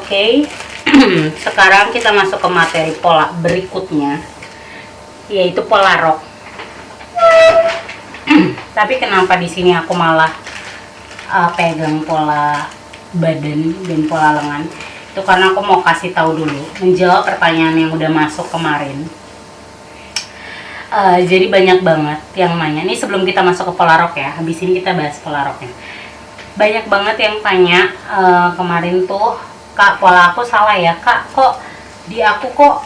Oke, sekarang kita masuk ke materi pola berikutnya, yaitu pola rok. Tapi kenapa di sini aku malah pegang pola badan dan pola lengan? Itu karena aku mau kasih tahu dulu, menjawab pertanyaan yang udah masuk kemarin. Jadi banyak banget yang nanya. Ini sebelum kita masuk ke pola rok ya, habis ini kita bahas pola roknya. Banyak banget yang tanya kemarin tuh, Kak, pola aku salah ya Kak, kok di aku kok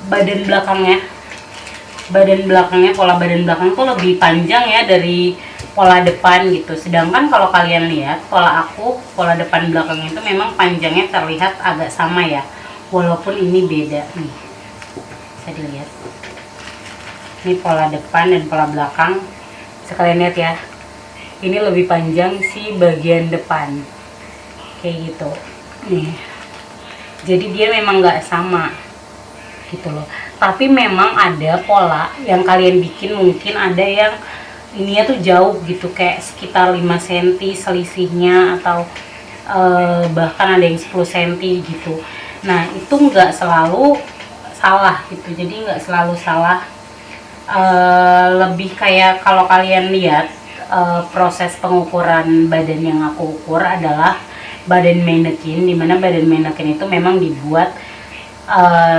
badan belakangnya pola badan belakang tuh lebih panjang ya dari pola depan gitu. Sedangkan kalau kalian lihat pola aku, pola depan belakang itu memang panjangnya terlihat agak sama ya, walaupun ini beda nih. Bisa dilihat, ini pola depan dan pola belakang. Sekalian lihat ya, ini lebih panjang si bagian depan kayak gitu nih. Jadi dia memang nggak sama gitu loh. Tapi memang ada pola yang kalian bikin, mungkin ada yang ininya tuh jauh gitu, kayak sekitar 5 cm selisihnya, atau bahkan ada yang 10 cm gitu. Nah itu nggak selalu salah gitu, jadi nggak selalu salah. Lebih kayak kalau kalian lihat proses pengukuran badan yang aku ukur adalah badan mannequin, dimana badan mannequin itu memang dibuat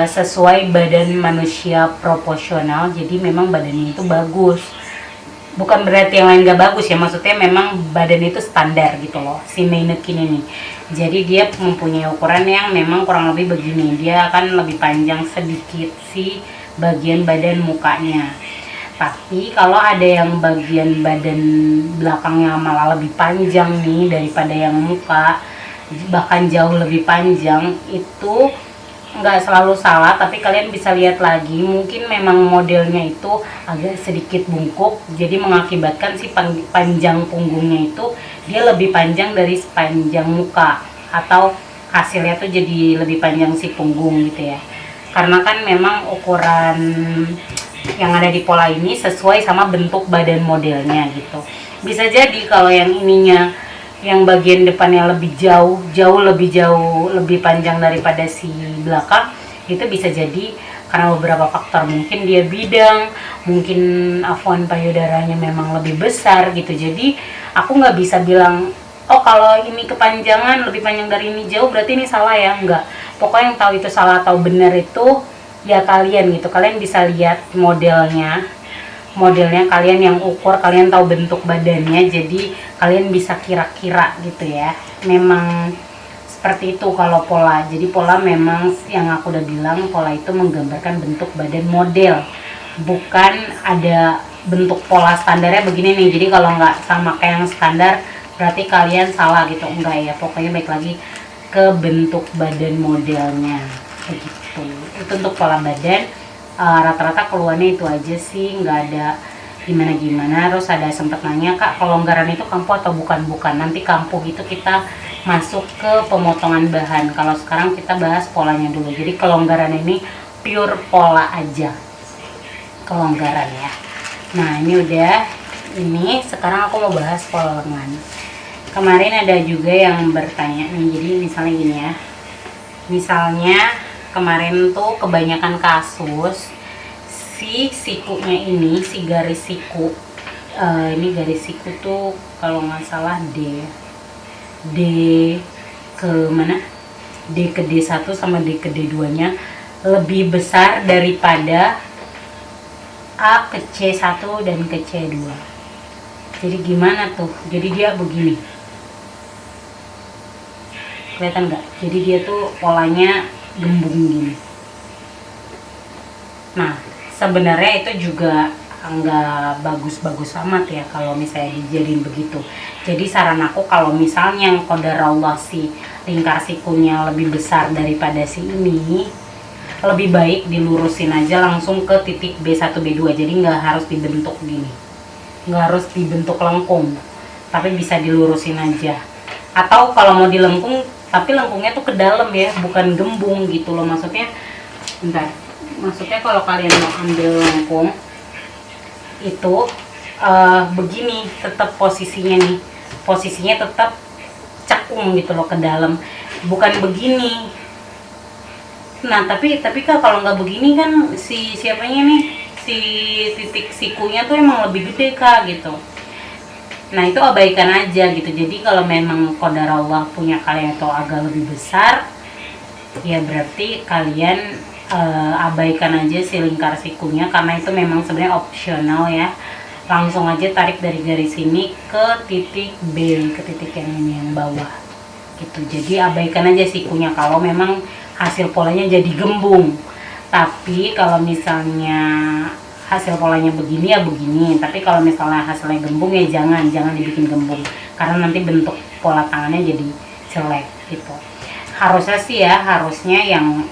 sesuai badan manusia proporsional. Jadi memang badannya itu bagus, bukan berarti yang lain gak bagus ya, maksudnya memang badan itu standar gitu loh si mannequin ini. Jadi dia mempunyai ukuran yang memang kurang lebih begini, dia akan lebih panjang sedikit si bagian badan mukanya. Tapi kalau ada yang bagian badan belakangnya malah lebih panjang nih daripada yang muka, bahkan jauh lebih panjang, itu nggak selalu salah. Tapi kalian bisa lihat lagi, mungkin memang modelnya itu agak sedikit bungkuk, jadi mengakibatkan si panjang punggungnya itu dia lebih panjang dari sepanjang muka, atau hasilnya tuh jadi lebih panjang si punggung gitu ya. Karena kan memang ukuran yang ada di pola ini sesuai sama bentuk badan modelnya gitu. Bisa jadi kalau yang ininya, yang bagian depannya lebih lebih panjang daripada si belakang, itu bisa jadi karena beberapa faktor. Mungkin dia bidang, mungkin afwan payudaranya memang lebih besar gitu. Jadi aku nggak bisa bilang, oh kalau ini kepanjangan lebih panjang dari ini jauh berarti ini salah ya, enggak. Pokoknya yang tahu itu salah atau benar itu ya kalian gitu. Kalian bisa lihat modelnya kalian yang ukur, kalian tahu bentuk badannya, jadi kalian bisa kira-kira gitu ya. Memang seperti itu kalau pola. Jadi pola memang yang aku udah bilang, pola itu menggambarkan bentuk badan model, bukan ada bentuk pola standarnya begini nih, jadi kalau nggak sama kayak yang standar berarti kalian salah gitu, enggak ya. Pokoknya baik lagi ke bentuk badan modelnya begitu. Itu untuk pola badan. Rata-rata keluarnya itu aja sih, nggak ada gimana-gimana. Terus ada sempat nanya, Kak, kelonggaran itu kampuh atau bukan? Nanti kampuh itu kita masuk ke pemotongan bahan. Kalau sekarang kita bahas polanya dulu. Jadi kelonggaran ini pure pola aja, kelonggaran ya. Nah ini udah, ini sekarang aku mau bahas pola lengan. Kemarin ada juga yang bertanya nih, jadi misalnya gini ya, misalnya kemarin tuh kebanyakan kasus si sikunya ini, si garis siku, ini garis siku tuh kalau nggak salah D ke mana, D ke D1 sama D ke D2 nya lebih besar daripada A ke C1 dan ke C2. Jadi gimana tuh, jadi dia begini, kelihatan nggak? Jadi dia tuh polanya gembung gini. Nah sebenarnya itu juga nggak bagus-bagus amat ya kalau misalnya dijadiin begitu. Jadi saran aku, kalau misalnya yang qadarullah si lingkar sikunya lebih besar daripada si ini, lebih baik dilurusin aja langsung ke titik B1 B2. Jadi nggak harus dibentuk gini, nggak harus dibentuk lengkung, tapi bisa dilurusin aja. Atau kalau mau dilengkung, tapi lengkungnya tuh ke dalam ya, bukan gembung gitu loh. Maksudnya kalau kalian mau ambil lengkung itu begini, tetap posisinya tetap cakung gitu loh ke dalam. bukan begini. Nah tapi Kak, kalau nggak begini kan si siapanya nih, si titik sikunya tuh emang lebih gede Kak gitu. Nah itu abaikan aja gitu. Jadi kalau memang qadar Allah punya kalian itu agak lebih besar, ya berarti kalian abaikan aja si lingkar sikunya, karena itu memang sebenarnya opsional ya. Langsung aja tarik dari garis ini ke titik B, ke titik yang ini yang bawah gitu. Jadi abaikan aja sikunya kalau memang hasil polanya jadi gembung. Tapi kalau misalnya hasil polanya begini ya begini, tapi kalau misalnya hasilnya gembung ya jangan dibikin gembung, karena nanti bentuk pola tangannya jadi jelek gitu. Harusnya sih ya, harusnya yang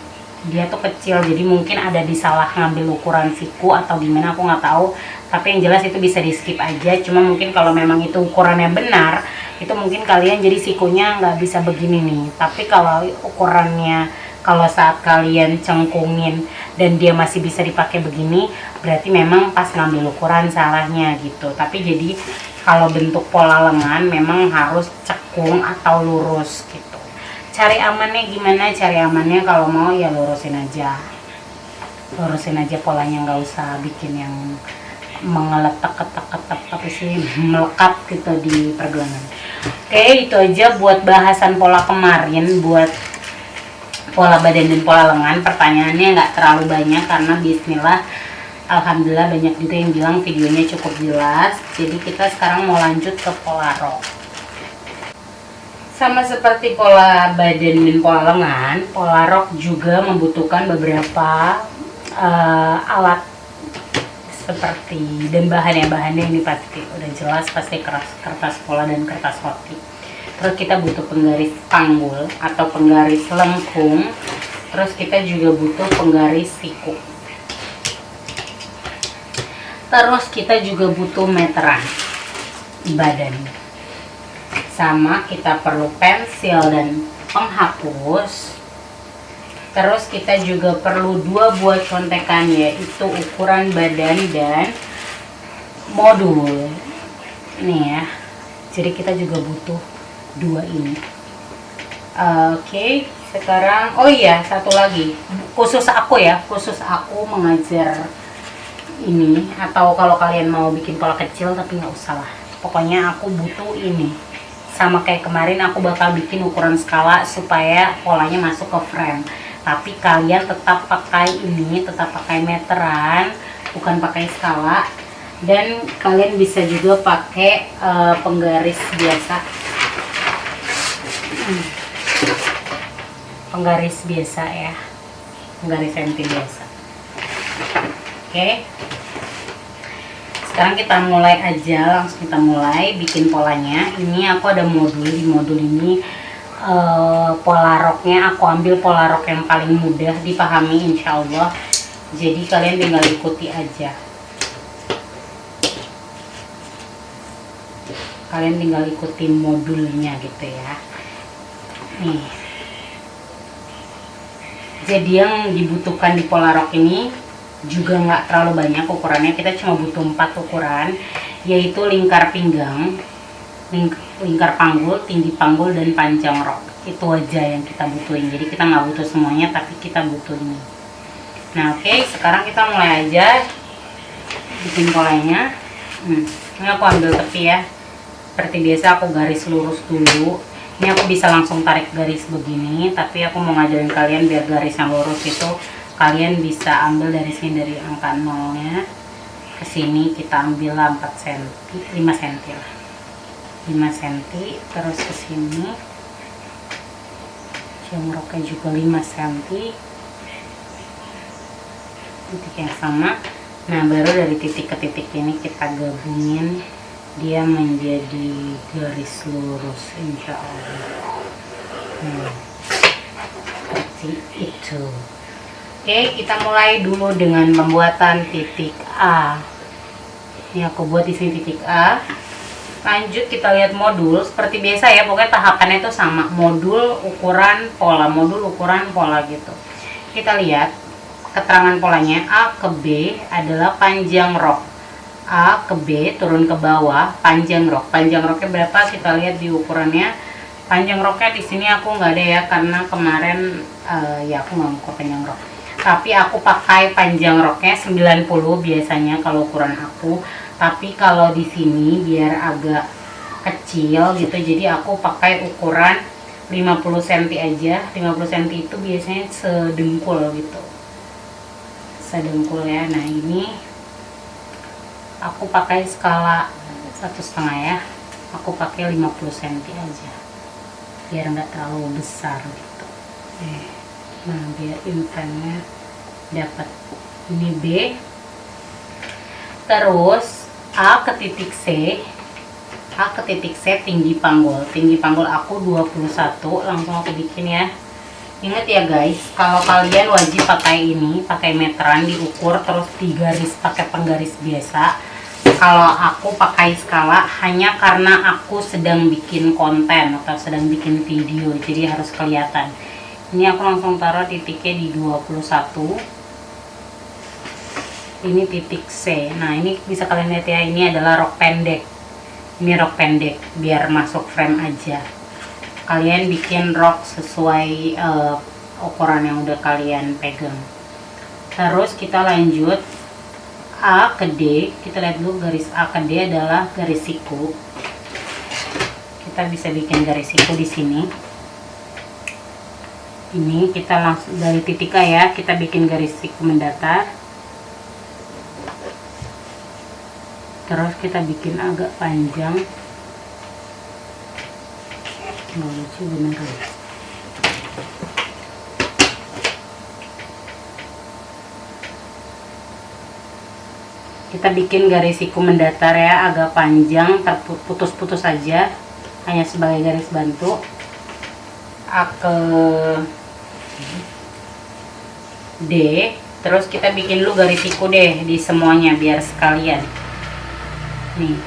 dia tuh kecil, jadi mungkin ada disalah ngambil ukuran siku atau gimana, aku nggak tahu. Tapi yang jelas itu bisa di skip aja. Cuma mungkin kalau memang itu ukurannya benar, itu mungkin kalian jadi sikunya nggak bisa begini nih. Tapi kalau ukurannya, kalau saat kalian cengkungin dan dia masih bisa dipakai begini, berarti memang pas ngambil ukuran salahnya gitu. Tapi jadi kalau bentuk pola lengan memang harus cekung atau lurus gitu. Cari amannya gimana? Cari amannya kalau mau ya lurusin aja polanya, nggak usah bikin yang mengeletak tapi sih melekat gitu di pergelangan. Oke, itu aja buat bahasan pola kemarin, buat pola badan dan pola lengan. Pertanyaannya nggak terlalu banyak karena bismillah, alhamdulillah banyak juga yang bilang videonya cukup jelas. Jadi kita sekarang mau lanjut ke pola rok. Sama seperti pola badan dan pola lengan, pola rok juga membutuhkan beberapa alat seperti, dan bahannya ini pasti udah jelas, pasti kertas pola dan kertas hoti. Terus kita butuh penggaris panggul atau penggaris lengkung. Terus kita juga butuh penggaris siku. Terus kita juga butuh meteran badan. Sama kita perlu pensil dan penghapus. Terus kita juga perlu 2 buah contekan, yaitu ukuran badan dan modul. Nih ya. Jadi kita juga butuh 2 ini. Oke, sekarang oh iya, satu lagi. Khusus aku mengajar ini, atau kalau kalian mau bikin pola kecil tapi nggak usah lah. Pokoknya aku butuh ini. Sama kayak kemarin aku bakal bikin ukuran skala supaya polanya masuk ke frame. Tapi kalian tetap pakai ini, tetap pakai meteran, bukan pakai skala. Dan kalian bisa juga pakai penggaris biasa. Penggaris biasa ya. Penggaris senti biasa. Oke. Sekarang kita mulai aja, langsung kita mulai bikin polanya. Ini aku ada modul, di modul ini pola roknya aku ambil pola rok yang paling mudah dipahami insya Allah. Jadi kalian tinggal ikuti aja, kalian tinggal ikuti modulnya gitu ya. Nih, jadi yang dibutuhkan di pola rok ini juga nggak terlalu banyak ukurannya. Kita cuma butuh 4 ukuran, yaitu lingkar pinggang, lingkar panggul, tinggi panggul, dan panjang rok. Itu aja yang kita butuhin. Jadi kita nggak butuh semuanya, tapi kita butuh ini. Nah oke, sekarang kita mulai aja bikin polanya. Ini aku ambil tepi ya. Seperti biasa aku garis lurus dulu. Ini aku bisa langsung tarik garis begini, tapi aku mau ngajarin kalian biar garis yang lurus itu kalian bisa ambil dari sini, dari angka 0-nya ke sini kita ambil 4 cm, 5 cm lah. 5 cm, terus ke sini jemroknya juga 5 cm, titik yang sama. Nah baru dari titik ke titik ini kita gabungin, dia menjadi garis lurus insya Allah. Seperti itu. Oke, kita mulai dulu dengan pembuatan titik A. Ini aku buat di sini titik A. Lanjut kita lihat modul seperti biasa ya, pokoknya tahapannya itu sama, modul ukuran pola, modul ukuran pola gitu. Kita lihat keterangan polanya. A ke B adalah panjang rok, A ke B turun ke bawah panjang rok. Panjang roknya berapa? Kita lihat di ukurannya Panjang roknya di sini aku nggak ada ya, karena kemarin ya aku nggak mau panjang rok. Tapi aku pakai panjang roknya 90 biasanya kalau ukuran aku. Tapi kalau di sini biar agak kecil gitu, jadi aku pakai ukuran 50 cm aja. 50 cm itu biasanya sedengkul gitu, sedengkul ya. Nah ini aku pakai skala 1,5 ya, aku pakai 50 cm aja biar nggak terlalu besar gitu. Nah biar infannya dapat. Ini B, terus A ke titik C. A ke titik C tinggi panggul. Tinggi panggul aku 21, langsung aku bikin ya. Ingat ya guys, kalau kalian wajib pakai ini, pakai meteran diukur terus digaris pakai penggaris biasa. Kalau aku pakai skala hanya karena aku sedang bikin konten atau sedang bikin video, jadi harus kelihatan. Ini aku langsung taruh titiknya di 21. Ini titik C. Nah ini bisa kalian lihat ya, ini adalah rok pendek. Ini rok pendek biar masuk frame aja. Kalian bikin rok sesuai ukuran yang udah kalian pegang. Terus kita lanjut A ke D. Kita lihat dulu garis A ke D adalah garis siku. Kita bisa bikin garis siku di sini. Ini kita langsung dari titik A ya, kita bikin garis siku mendatar. Terus kita bikin agak panjang. Nggak lucu beneran. Kita bikin garis siku mendatar ya, agak panjang, terputus-putus saja, hanya sebagai garis bantu. A ke D, terus kita bikin dulu garis siku deh di semuanya biar sekalian. Nih,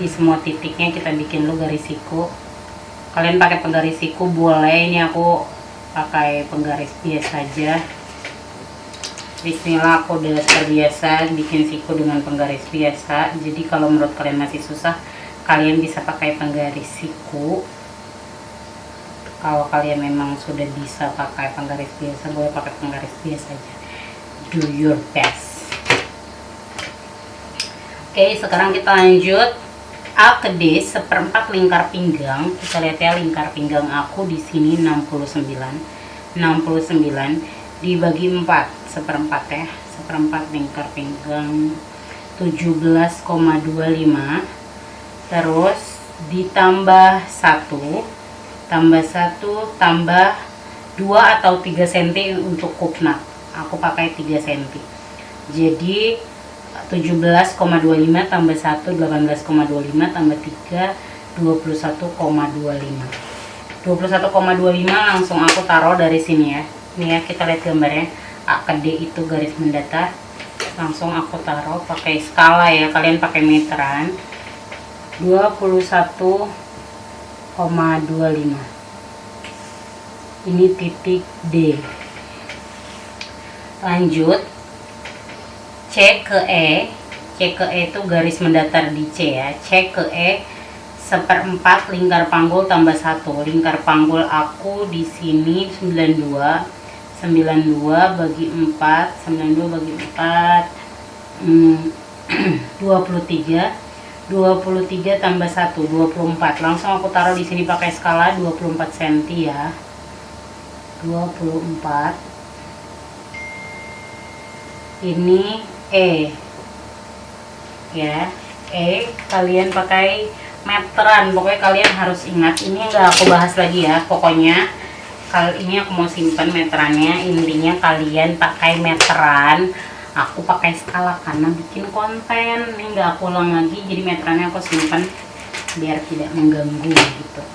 di semua titiknya kita bikin dulu garis siku. Kalian pakai penggaris siku boleh, ini aku pakai penggaris biasa aja. Bismillah, aku udah terbiasa bikin siku dengan penggaris biasa. Jadi kalau menurut kalian masih susah, kalian bisa pakai penggaris siku. Kalau kalian memang sudah bisa pakai penggaris biasa, boleh pakai penggaris biasa aja. Do your best. Oke, sekarang kita lanjut A ke D, 1/4 lingkar pinggang. Kita lihat ya, lingkar pinggang aku di sini 69 dibagi 4, 1/4 ya, 1/4 lingkar pinggang 17,25. terus ditambah 1 tambah 2 atau 3 cm untuk kupnak. Aku pakai 3 cm, jadi 17,25 tambah 1 18,25 tambah 3 21,25. 21,25 langsung aku taruh dari sini ya. Ini ya, kita lihat gambarnya. A ke D itu garis mendatar, langsung aku taruh pakai skala ya, kalian pakai meteran. 21,25. Ini titik D. Lanjut C ke E. C ke E itu garis mendatar di C ya. C ke E 1/4 lingkar panggul tambah 1. Lingkar panggul aku di sini 92 bagi 4 23 tambah 1 24. Langsung aku taruh di sini pakai skala 24 cm ya. 24. Ini E ya, E kalian pakai meteran, pokoknya kalian harus ingat. Ini enggak aku bahas lagi ya, pokoknya kali ini aku mau simpan meterannya. Intinya kalian pakai meteran, aku pakai skala karena bikin konten. Ini enggak aku ulang lagi, jadi meterannya aku simpan biar tidak mengganggu gitu.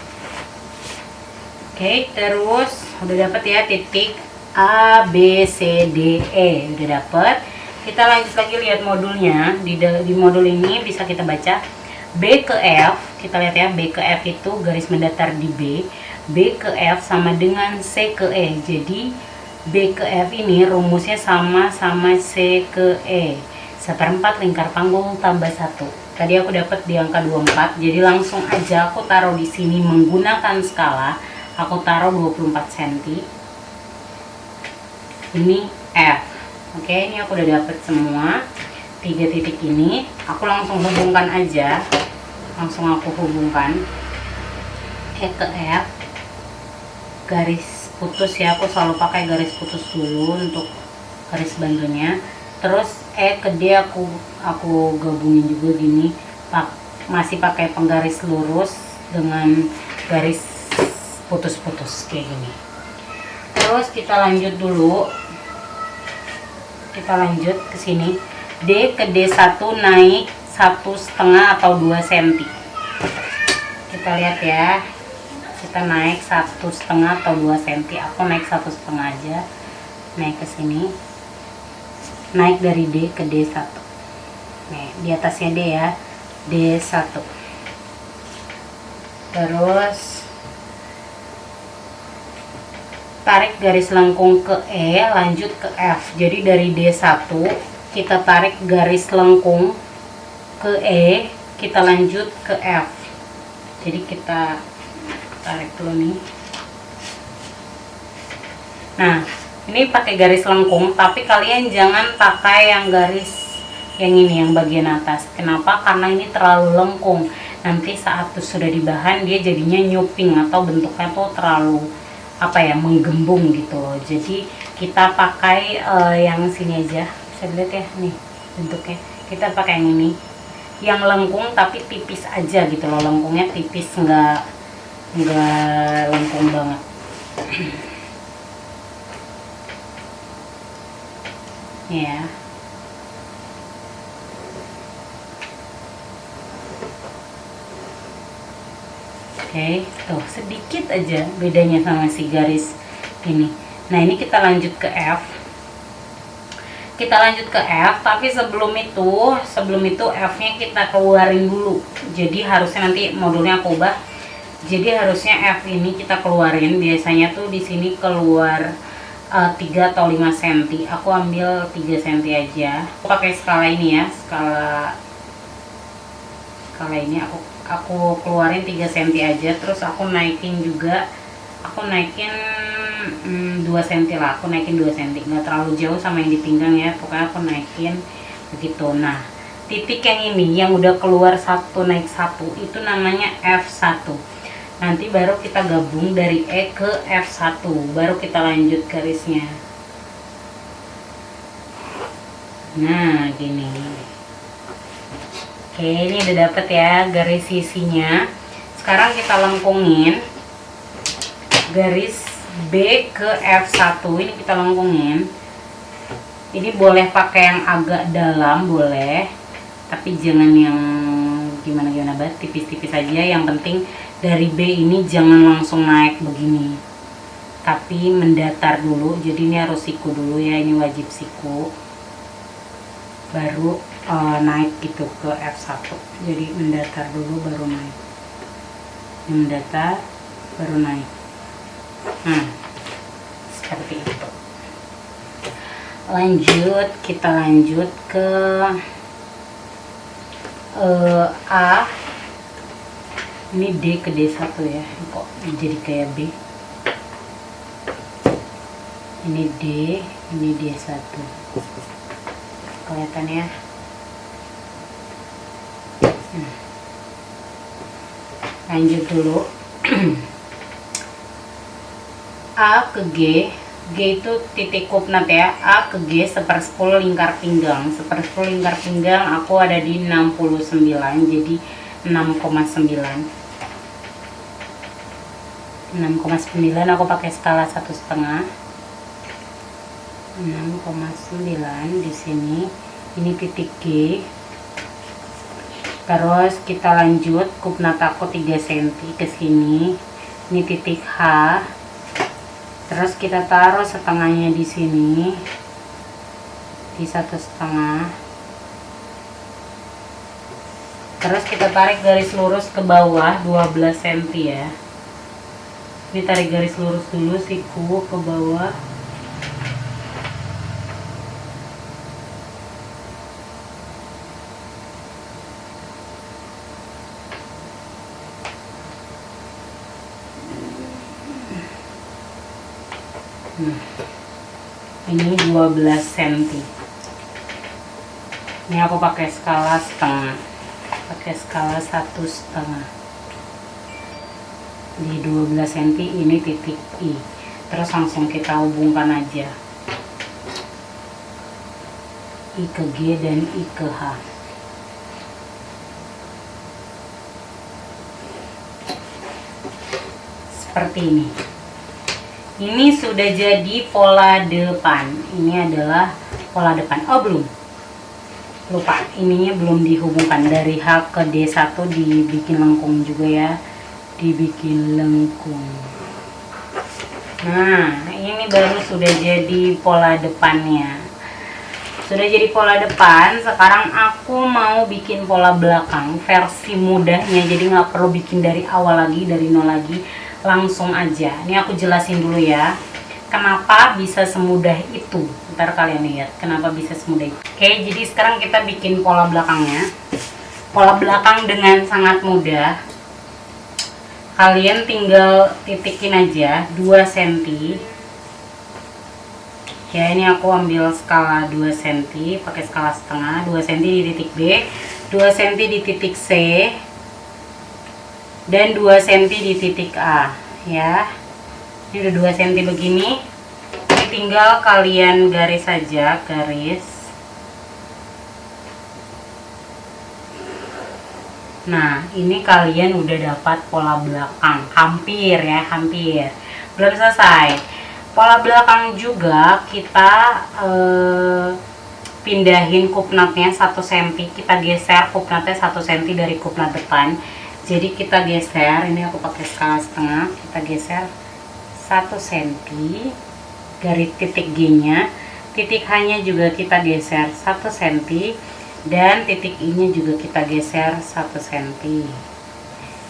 Oke, terus udah dapet ya titik A, B, C, D, E, udah dapet. Kita lanjut lagi lihat modulnya. Di modul ini bisa kita baca B ke F. Kita lihat ya, B ke F itu garis mendatar di B. B ke F sama dengan C ke E. Jadi B ke F ini rumusnya sama C ke E. 1/4 lingkar panggul tambah 1. Tadi aku dapat di angka 24, jadi langsung aja aku taruh di sini menggunakan skala. Aku taruh 24 cm. Ini F. Oke, ini aku udah dapet semua 3 titik ini. Aku langsung hubungkan aja. Langsung aku hubungkan E ke F. Garis putus ya, aku selalu pakai garis putus dulu untuk garis bantunya. Terus E ke D aku gabungin juga gini, masih pakai penggaris lurus dengan garis putus-putus kayak gini. Terus kita lanjut dulu, kita lanjut ke sini, D ke D1 naik 1,5 atau 2 cm. Kita lihat ya, kita naik 1,5 atau 2 cm. Aku naik 1,5 aja, naik ke sini, naik dari D ke D1. Nih, di atasnya D ya, D1. Terus tarik garis lengkung ke E, lanjut ke F. Jadi dari D1 kita tarik garis lengkung ke E, kita lanjut ke F. Jadi kita tarik dulu nih. Nah, ini pakai garis lengkung, tapi kalian jangan pakai yang garis yang ini, yang bagian atas. Kenapa? Karena ini terlalu lengkung. Nanti saat sudah di bahan dia jadinya nyuping atau bentuknya tuh terlalu menggembung gitu loh. Jadi kita pakai yang sini aja. Bisa lihat ya nih bentuknya. Kita pakai yang ini, yang lengkung tapi tipis aja gitu loh. Lengkungnya tipis, nggak lengkung banget. Ya. Oke, tuh sedikit aja bedanya sama si garis ini. Nah, ini kita lanjut ke F. Kita lanjut ke F, tapi sebelum itu F-nya kita keluarin dulu. Jadi harusnya nanti modulnya aku ubah. Jadi harusnya F ini kita keluarin. Biasanya tuh di sini keluar 3 atau 5 cm. Aku ambil 3 cm aja. Aku pakai skala ini ya, skala ini aku keluarin 3 cm aja. Terus aku naikin juga, aku naikin 2 cm lah. Aku naikin 2 cm, nggak terlalu jauh sama yang di pinggang ya, pokoknya aku naikin begitu. Nah, titik yang ini yang udah keluar 1 naik 1 itu namanya F1. Nanti baru kita gabung dari E ke F1, baru kita lanjut garisnya. Nah, gini. Oke, ini udah dapet ya garis sisinya. Sekarang kita lengkungin garis B ke F1. Ini kita lengkungin. Ini boleh pakai yang agak dalam, boleh, tapi jangan yang gimana banget, tipis-tipis aja. Yang penting dari B ini jangan langsung naik begini, tapi mendatar dulu. Jadi ini harus siku dulu ya, ini wajib siku, baru naik gitu ke F1. Jadi mendatar dulu baru naik, mendatar baru naik. Nah, seperti itu. Lanjut, kita lanjut ke A. Ini D ke D1 ya, kok jadi kayak B. Ini D, ini D1. Kelihatan ya. Lanjut dulu. A ke G. G itu titik kupnat ya. A ke G 1/10 lingkar pinggang. 1/10 lingkar pinggang aku ada di 69, jadi 6,9. 6,9 aku pakai skala 1,5. 6,9 di sini. Ini titik G. Terus kita lanjut, kupnat aku 3 cm ke sini. Ini titik H. Terus kita taruh setengahnya di sini, di 1,5. Terus kita tarik garis lurus ke bawah 12 cm ya. Ini tarik garis lurus dulu, siku ke bawah. Nah, ini 12 cm. Ini aku pakai skala setengah, pakai skala 1,5. Di 12 cm ini titik I, terus langsung kita hubungkan aja I ke G dan I ke H. Seperti ini. Ini sudah jadi pola depan. Ini adalah pola depan. Oh, belum. Lupa, ininya belum dihubungkan. Dari H ke D1 dibikin lengkung juga ya. Dibikin lengkung. Nah, ini baru sudah jadi pola depannya. Sudah jadi pola depan. Sekarang aku mau bikin pola belakang versi mudahnya. Jadi nggak perlu bikin dari awal lagi, dari nol lagi. Langsung aja. Ini aku jelasin dulu ya. Kenapa bisa semudah itu? Ntar kalian lihat kenapa bisa semudah itu. Oke, jadi sekarang kita bikin pola belakangnya. Pola belakang dengan sangat mudah. Kalian tinggal titikin aja 2 cm. Ya, ini aku ambil skala 2 cm, pakai skala setengah. 2 cm di titik B, 2 cm di titik C, dan 2 cm di titik A ya. Ini udah 2 cm begini. Ini tinggal kalian garis saja, garis. Nah, ini kalian udah dapat pola belakang. Hampir ya, hampir. Belum selesai. Pola belakang juga kita pindahin kupnatnya 1 cm. Kita geser kupnatnya 1 cm dari kupnat depan. Jadi kita geser, ini aku pakai skala setengah, kita geser 1 cm garis titik G nya, titik H nya juga kita geser 1 cm, dan titik I nya juga kita geser 1 cm.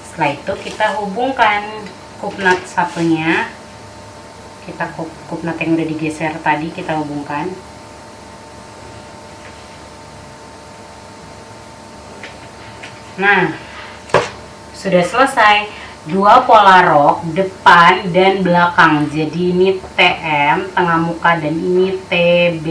Setelah itu kita hubungkan kupnat satunya, kita kupnat yang udah digeser tadi kita hubungkan. Nah, sudah selesai dua pola rok depan dan belakang. Jadi ini TM tengah muka dan ini TB.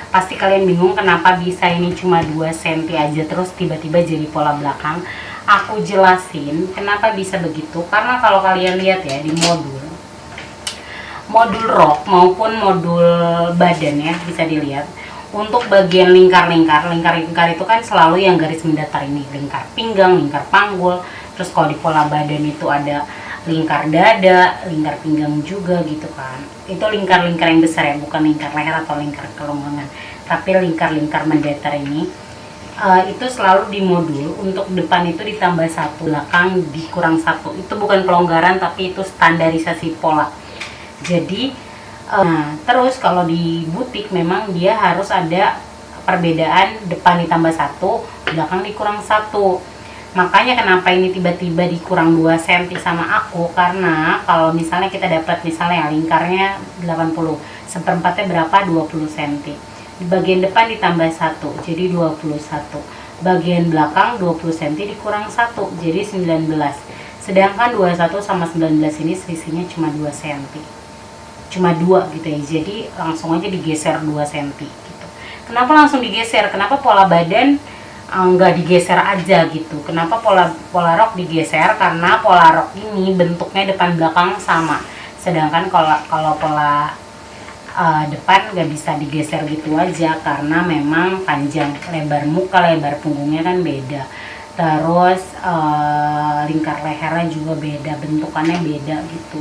Pasti kalian bingung kenapa bisa ini cuma 2 cm aja terus tiba-tiba jadi pola belakang. Aku jelasin kenapa bisa begitu. Karena kalau kalian lihat ya di modul rok maupun modul badan ya, bisa dilihat. Untuk bagian lingkar-lingkar itu kan selalu yang garis mendatar ini, lingkar pinggang, lingkar panggul. Terus kalau di pola badan itu ada lingkar dada, lingkar pinggang juga gitu kan. Itu lingkar-lingkar yang besar ya, bukan lingkar leher atau lingkar kerongkongan. Tapi lingkar-lingkar mendatar ini itu selalu di modul. Untuk depan itu ditambah 1, belakang dikurang 1. Itu bukan pelonggaran tapi itu standarisasi pola. Jadi terus kalau di butik memang dia harus ada perbedaan, depan ditambah 1, belakang dikurang 1. Makanya kenapa ini tiba-tiba dikurang 2 cm sama aku, karena kalau misalnya kita dapat misalnya lingkarnya 80, seperempatnya berapa? 20 cm. Di bagian depan ditambah 1, jadi 21. Bagian belakang 20 cm dikurang 1, jadi 19. Sedangkan 21 sama 19 ini selisihnya cuma 2 cm. Cuma 2 gitu ya. Jadi langsung aja digeser 2 cm gitu. Kenapa langsung digeser? Kenapa pola badan nggak digeser aja gitu? Kenapa pola rok digeser? Karena pola rok ini bentuknya depan belakang sama. Sedangkan kalau pola depan nggak bisa digeser gitu aja karena memang panjang, lebar muka, lebar punggungnya kan beda. Terus lingkar lehernya juga beda, bentukannya beda gitu.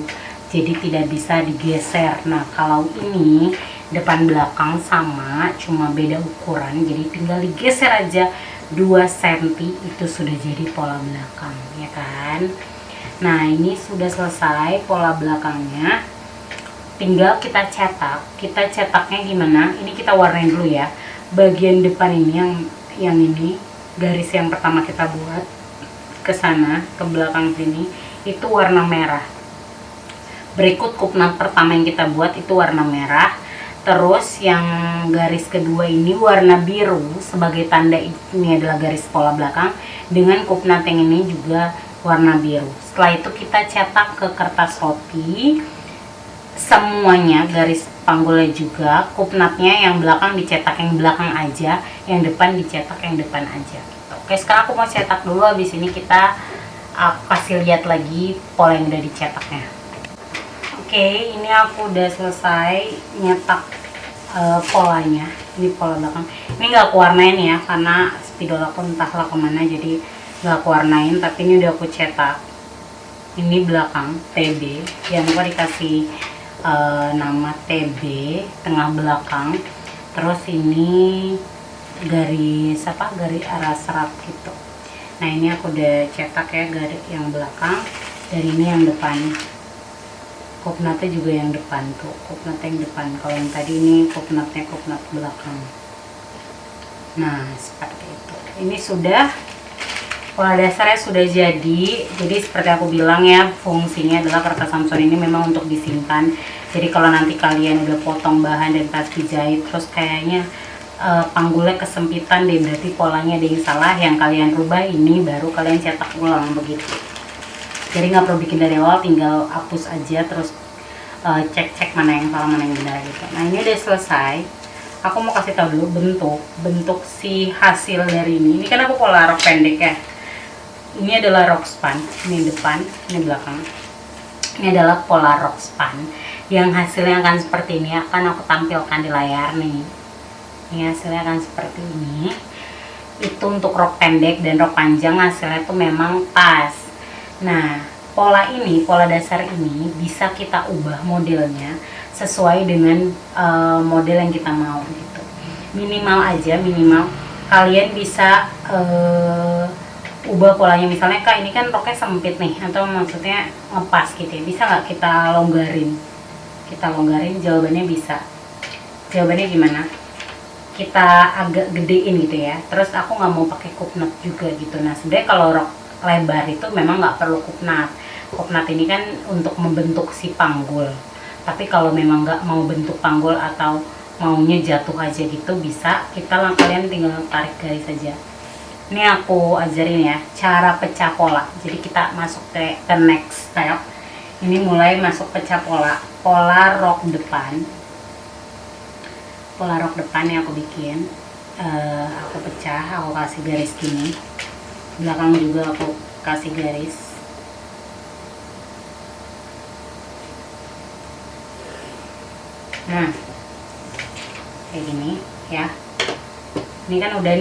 Jadi tidak bisa digeser. Nah, kalau ini depan belakang sama, cuma beda ukuran, jadi tinggal digeser aja 2 cm itu sudah jadi pola belakang, ya kan? Nah, ini sudah selesai pola belakangnya. Tinggal kita cetak. Kita cetaknya gimana? Ini kita warnain dulu ya. Bagian depan ini yang ini, garis yang pertama kita buat ke sana, ke belakang sini, itu warna merah. Berikut kupnat pertama yang kita buat itu warna merah. Terus yang garis kedua ini warna biru sebagai tanda ini adalah garis pola belakang, dengan kupnat yang ini juga warna biru. Setelah itu kita cetak ke kertas roti semuanya, garis panggulnya juga, kupnatnya yang belakang dicetak yang belakang aja, yang depan dicetak yang depan aja gitu. Oke, sekarang aku mau cetak dulu, habis ini aku kasih lihat lagi pola yang udah dicetaknya. Oke, ini aku udah selesai nyetak polanya. Ini pola belakang, ini nggak aku warnain ya karena spidol aku entahlah kemana, jadi nggak aku warnain, tapi ini udah aku cetak. Ini belakang TB, jangan lupa dikasih nama TB tengah belakang, terus ini garis arah serat gitu. Nah ini aku udah cetak ya garis yang belakang, dan ini yang depan, kupnatnya juga yang depan tuh, kupnatnya yang depan. Kalau yang tadi ini kupnatnya kupnat belakang. Nah seperti itu, ini sudah pola dasarnya sudah jadi. Jadi seperti aku bilang ya, fungsinya adalah kertas Samson ini memang untuk disimpan. Jadi kalau nanti kalian udah potong bahan dan pas dijahit terus kayaknya panggulnya kesempitan deh, berarti polanya ada yang salah, yang kalian rubah ini baru kalian cetak ulang begitu. Jadi nggak perlu bikin dari awal, tinggal hapus aja terus cek mana yang salah mana yang benar gitu. Nah ini udah selesai. Aku mau kasih tahu dulu bentuk si hasil dari ini. Ini kan aku pola rok pendek ya. Ini adalah rok span, ini depan, ini belakang. Ini adalah pola rok span yang hasilnya akan seperti ini, akan aku tampilkan di layar nih. Ini hasilnya akan seperti ini. Itu untuk rok pendek, dan rok panjang hasilnya tuh memang pas. Nah, pola dasar ini bisa kita ubah modelnya sesuai dengan model yang kita mau gitu. Minimal kalian bisa ubah polanya. Misalnya Kak, ini kan roknya sempit nih, atau maksudnya ngepas gitu ya, bisa nggak kita longgarin? Jawabannya bisa. Jawabannya gimana? Kita agak gedein gitu ya. Terus aku nggak mau pakai kupnat juga gitu. Nah sebenarnya kalau rok lebar itu memang nggak perlu kupnat. Kupnat ini kan untuk membentuk si panggul. Tapi kalau memang nggak mau bentuk panggul atau maunya jatuh aja gitu, bisa kalian tinggal tarik garis saja. Ini aku ajarin ya cara pecah pola. Jadi kita masuk ke next step. Ini mulai masuk pecah pola rok depan. Pola rok depan yang aku bikin, aku pecah, aku kasih garis gini. Belakang juga aku kasih garis. Nah kayak gini ya. Ini kan udah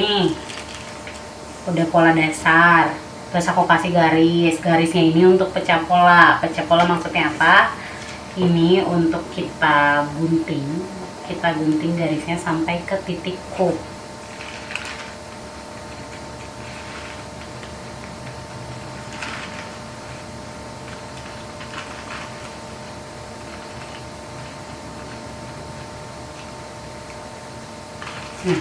pola dasar, terus aku kasih garisnya ini untuk pecah pola maksudnya apa? Ini untuk kita gunting garisnya sampai ke titik kup. Nah,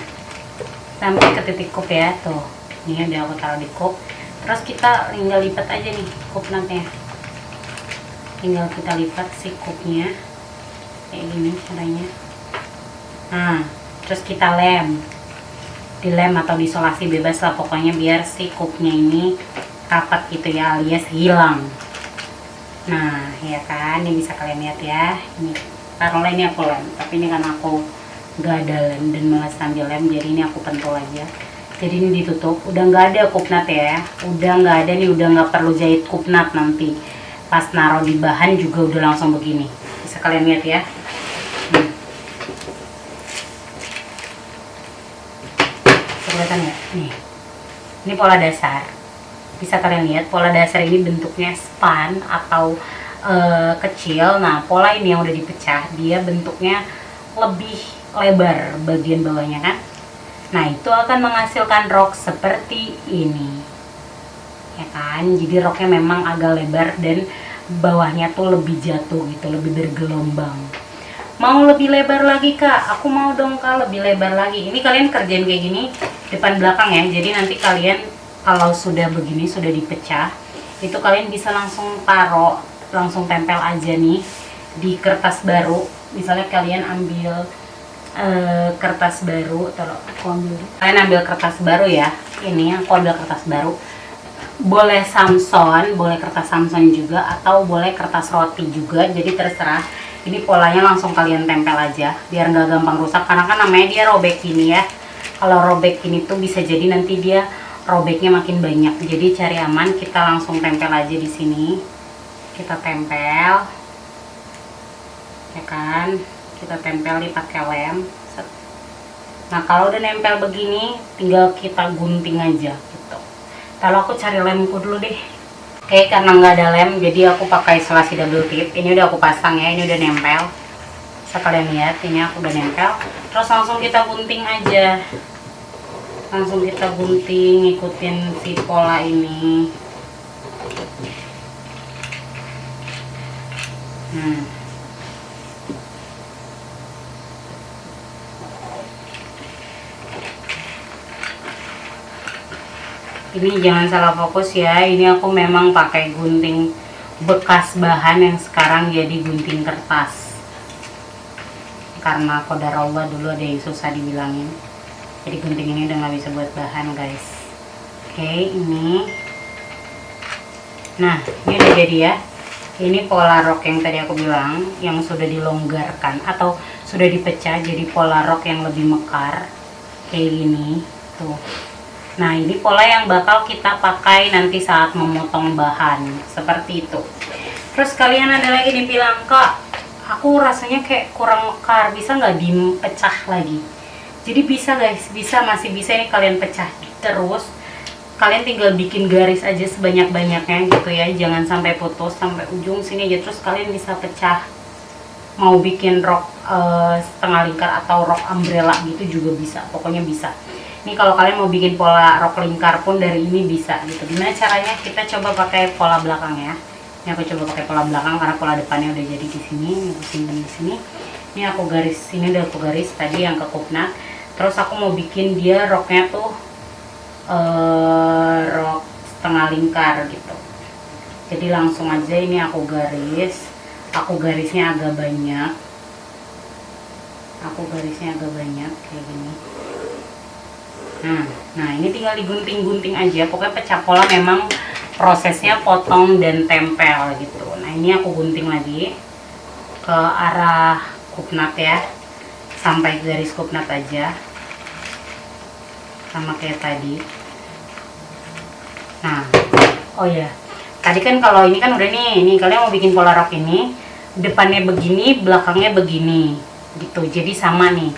sampai ke titik kup ya tuh. Ini udah aku taruh di kup. Terus kita tinggal lipat aja nih kupnatnya. Tinggal kita lipat si kupnya kayak gini caranya. Nah, terus kita dilem atau disolasi bebas lah pokoknya, biar si kupnya ini rapat gitu ya, alias hilang. Nah ya kan, ini bisa kalian lihat ya. Ini taruhlah ini aku lem, tapi ini kan aku gak ada lem dan malas sambil lem, jadi ini aku pentul aja. Jadi ini ditutup, udah nggak ada kupnat ya, udah nggak ada nih, udah nggak perlu jahit kupnat. Nanti pas naruh di bahan juga udah langsung begini, bisa kalian lihat ya. Kelihatan nggak nih? Ini pola dasar, bisa kalian lihat pola dasar ini bentuknya span atau kecil. Nah pola ini yang udah dipecah, dia bentuknya lebih lebar bagian bawahnya kan. Nah itu akan menghasilkan rok seperti ini ya kan. Jadi roknya memang agak lebar dan bawahnya tuh lebih jatuh gitu, lebih bergelombang. Mau lebih lebar lagi Kak? Aku mau dong Kak lebih lebar lagi. Ini kalian kerjain kayak gini depan belakang ya. Jadi nanti kalian kalau sudah begini, sudah dipecah, itu kalian bisa langsung taruh, langsung tempel aja nih di kertas baru. Misalnya kalian ambil kertas baru, kalian ambil kertas baru ya. Ini aku ambil kertas baru, boleh Samson, boleh kertas Samson juga, atau boleh kertas roti juga, jadi terserah. Ini polanya langsung kalian tempel aja biar nggak gampang rusak, karena kan namanya dia robek ini ya. Kalau robek ini tuh bisa jadi nanti dia robeknya makin banyak. Jadi cari aman, kita langsung tempel aja di sini. Kita tempel, ya kan? Kita tempel pakai lem. Nah kalau udah nempel begini, tinggal kita gunting aja gitu. Kalau aku cari lemku dulu deh. Oke, karena nggak ada lem, jadi aku pakai selasi double tip. Ini udah aku pasang ya, ini udah nempel. Bisa kalian lihat, ini aku udah nempel. Terus langsung kita gunting aja. Langsung kita gunting, ikutin si pola ini. Ini jangan salah fokus ya, ini aku memang pakai gunting bekas bahan yang sekarang jadi gunting kertas, karena qadarullah dulu ada yang susah dibilangin, jadi gunting ini udah nggak bisa buat bahan guys. Oke, ini nah ini udah jadi ya. Ini pola rok yang tadi aku bilang yang sudah dilonggarkan atau sudah dipecah jadi pola rok yang lebih mekar kayak gini tuh. Nah ini pola yang bakal kita pakai nanti saat memotong bahan seperti itu. Terus kalian ada lagi nih bilang, kak aku rasanya kayak kurang mekar, bisa nggak dipecah lagi? Jadi bisa guys, bisa, masih bisa ini kalian pecah terus. Kalian tinggal bikin garis aja sebanyak-banyaknya gitu ya, jangan sampai putus sampai ujung sini aja, terus kalian bisa pecah. Mau bikin rok setengah lingkar atau rok umbrella gitu juga bisa, pokoknya bisa. Ini kalau kalian mau bikin pola rok lingkar pun dari ini bisa gitu. Gimana caranya? Kita coba pakai pola belakang ya. Ini aku coba pakai pola belakang karena pola depannya udah jadi di sini. Aku simpan di sini. Ini aku garis, ini udah aku garis tadi yang ke kupnat. Terus aku mau bikin dia roknya tuh rok setengah lingkar gitu. Jadi langsung aja ini aku garis. Aku garisnya agak banyak. Aku garisnya agak banyak kayak gini. Nah ini tinggal digunting-gunting aja. Pokoknya pecah pola memang prosesnya potong dan tempel gitu. Nah ini aku gunting lagi ke arah kupnat ya, sampai garis kupnat aja, sama kayak tadi. Nah oh ya, tadi kan kalau ini kan udah nih kalian mau bikin pola rok ini depannya begini, belakangnya begini gitu. Jadi sama nih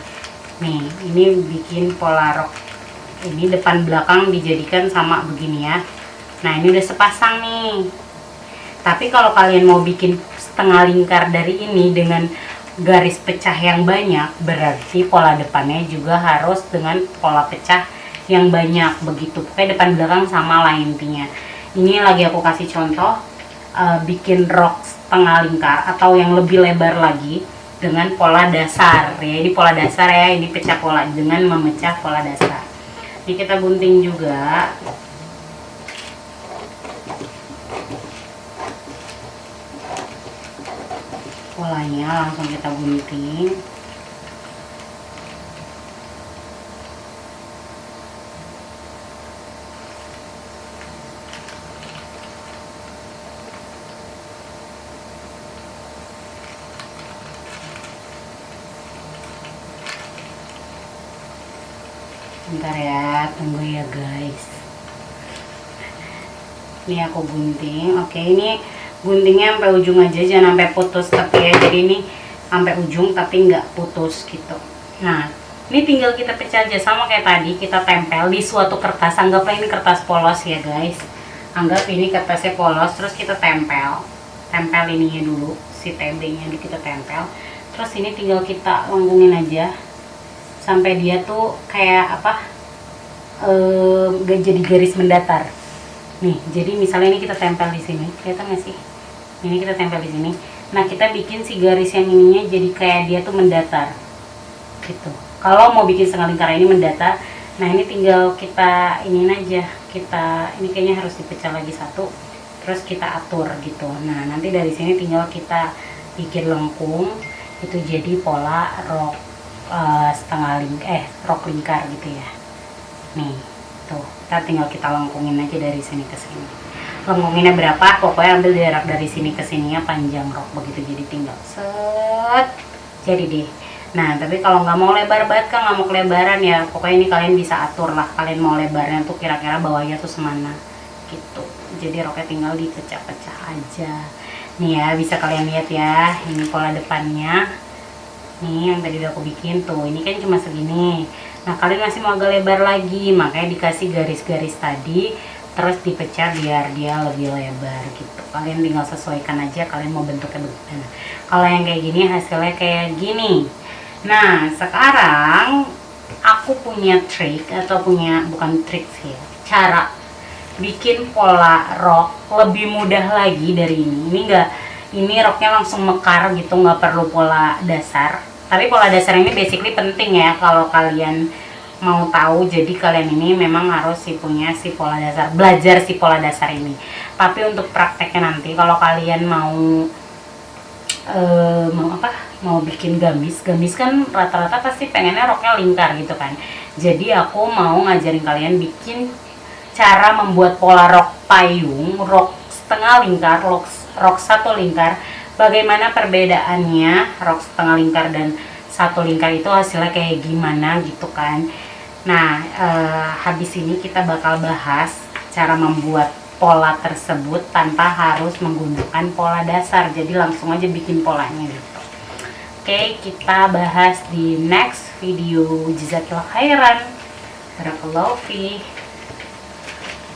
ini bikin pola rok ini depan belakang dijadikan sama begini ya. Nah ini udah sepasang nih. Tapi kalau kalian mau bikin setengah lingkar dari ini dengan garis pecah yang banyak, berarti pola depannya juga harus dengan pola pecah yang banyak begitu. Pokoknya depan belakang sama lah intinya. Ini lagi aku kasih contoh bikin rok setengah lingkar atau yang lebih lebar lagi dengan pola dasar ya. Ini pola dasar ya, ini pecah pola dengan memecah pola dasar. Ini kita gunting juga. Polanya langsung kita gunting. Bentar ya, tunggu ya guys. Ini aku gunting. Oke, ini guntingnya sampai ujung aja, jangan sampai putus tapi ya. Jadi ini sampai ujung tapi nggak putus gitu. Nah ini tinggal kita pecah aja sama kayak tadi, kita tempel di suatu kertas. Anggaplah ini kertas polos ya guys, anggap ini kertasnya polos. Terus kita tempel ininya dulu, si TB nya dulu kita tempel. Terus ini tinggal kita lengkungin aja sampai dia tuh kayak apa, jadi garis mendatar nih. Jadi misalnya ini kita tempel di sini, kelihatan nggak sih? Ini kita tempel di sini. Nah kita bikin si garis yang ininya jadi kayak dia tuh mendatar gitu. Kalau mau bikin setengah lingkar ini mendatar, nah ini tinggal kita iniin aja. Kita ini kayaknya harus dipecah lagi satu, terus kita atur gitu. Nah nanti dari sini tinggal kita bikin lengkung, itu jadi pola rok rok lingkar gitu ya. Nih tuh kita tinggal kita lengkungin aja dari sini ke sini. lengkunginnya berapa, pokoknya ambil jarak dari sini ke sininya panjang rok begitu, jadi tinggal set jadi deh. Nah tapi kalau nggak mau lebar banget kan, nggak mau kelebaran ya, pokoknya ini kalian bisa atur lah, kalian mau lebarnya tuh kira-kira bawahnya tuh semana gitu. Jadi roknya tinggal dipecah-pecah aja. Nih ya, bisa kalian lihat ya, ini pola depannya nih yang tadi udah aku bikin tuh, ini kan cuma segini. Nah kalian masih mau agak lebar lagi, makanya dikasih garis-garis tadi, terus dipecah biar dia lebih lebar gitu. Kalian tinggal sesuaikan aja kalian mau bentuknya bagaimana. Kalau yang kayak gini hasilnya kayak gini. Nah sekarang aku punya trik, atau bukan trik sih ya, cara bikin pola rok lebih mudah lagi dari ini. Ini roknya langsung mekar gitu, nggak perlu pola dasar. Tapi pola dasar ini basically penting ya kalau kalian mau tahu. Jadi kalian ini memang harus punya si pola dasar, belajar si pola dasar ini. Tapi untuk prakteknya nanti kalau kalian mau bikin gamis kan rata-rata pasti pengennya roknya lingkar gitu kan. Jadi aku mau ngajarin kalian bikin cara membuat pola rok payung, rok setengah lingkar, rok satu lingkar. Bagaimana perbedaannya rok setengah lingkar dan satu lingkar itu hasilnya kayak gimana gitu kan. Nah habis ini kita bakal bahas cara membuat pola tersebut tanpa harus menggunakan pola dasar, jadi langsung aja bikin polanya gitu. Oke, kita bahas di next video. Jazakallahu khairan. Barakallahu fi.